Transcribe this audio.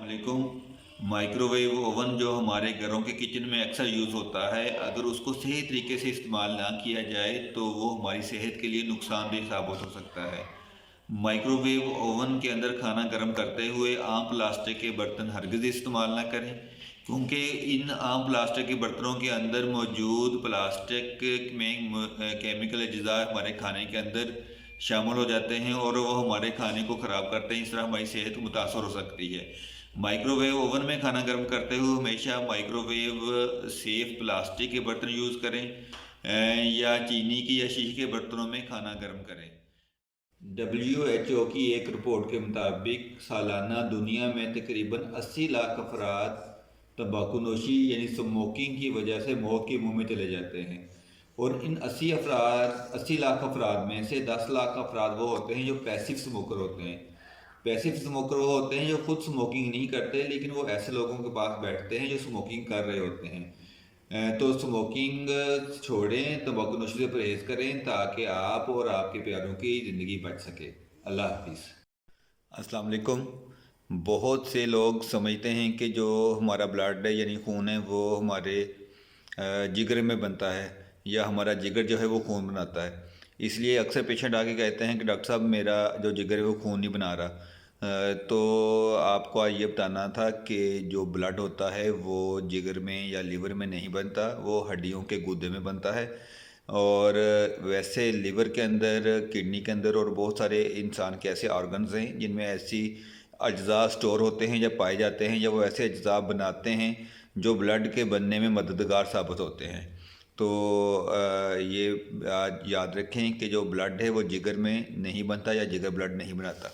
वालेकुम। Microwave oven जो हमारे घरों के किचन में अक्सर यूज़ होता है, अगर उसको सही तरीके से इस्तेमाल ना किया जाए तो वो हमारी सेहत के लिए नुकसानदेह साबित हो सकता है। माइक्रोवेव ओवन के अंदर खाना गर्म करते हुए आम प्लास्टिक के बर्तन हरगिज़ इस्तेमाल ना करें, क्योंकि इन आम प्लास्टिक के बर्तनों के अंदर मौजूद प्लास्टिक में केमिकल अज्जा हमारे खाने के अंदर शामिल हो जाते हैं और वो हमारे खाने को ख़राब करते हैं। इस तरह हमारी सेहत मुतासर हो सकती है। माइक्रोवेव ओवन में खाना गर्म करते हुए हमेशा माइक्रोवेव सेफ प्लास्टिक के बर्तन यूज़ करें या चीनी की या शीशे के बर्तनों में खाना गर्म करें। WHO की एक रिपोर्ट के मुताबिक सालाना दुनिया में तकरीबन 80 लाख अफराद तंबाकूनोशी यानी स्मोकिंग की वजह से मौत के मुंह में चले जाते हैं। और इन 80 लाख अफराद में से 10 लाख अफराद वो होते हैं जो पैसिव स्मोकर होते हैं। पैसिव स्मोकर वो होते हैं जो खुद स्मोकिंग नहीं करते, लेकिन वो ऐसे लोगों के पास बैठते हैं जो स्मोकिंग कर रहे होते हैं। तो स्मोकिंग छोड़ें, तंबाकूनोशी से परहेज़ करें ताकि आप और आपके प्यारों की ज़िंदगी बच सके। अल्लाह हाफिज़। अस्सलाम वालेकुम। बहुत से लोग समझते हैं कि जो हमारा ब्लड है यानी खून है वो हमारे जिगर में बनता है या हमारा जिगर जो है वो खून बनाता है। इसलिए अक्सर पेशेंट आके कहते हैं कि डॉक्टर साहब मेरा जो जिगर है वो खून नहीं बना रहा। तो आपको आज ये बताना था कि जो ब्लड होता है वो जिगर में या लीवर में नहीं बनता, वो हड्डियों के गुर्दे में बनता है। और वैसे लीवर के अंदर, किडनी के अंदर और बहुत सारे इंसान के ऐसे ऑर्गन्स हैं जिनमें ऐसी अज्जा स्टोर होते हैं या पाए जाते हैं या वो ऐसे अज्जा बनाते हैं जो ब्लड के बनने में मददगार साबित होते हैं। तो ये याद रखें कि जो ब्लड है वो जिगर में नहीं बनता या जिगर ब्लड नहीं बनाता।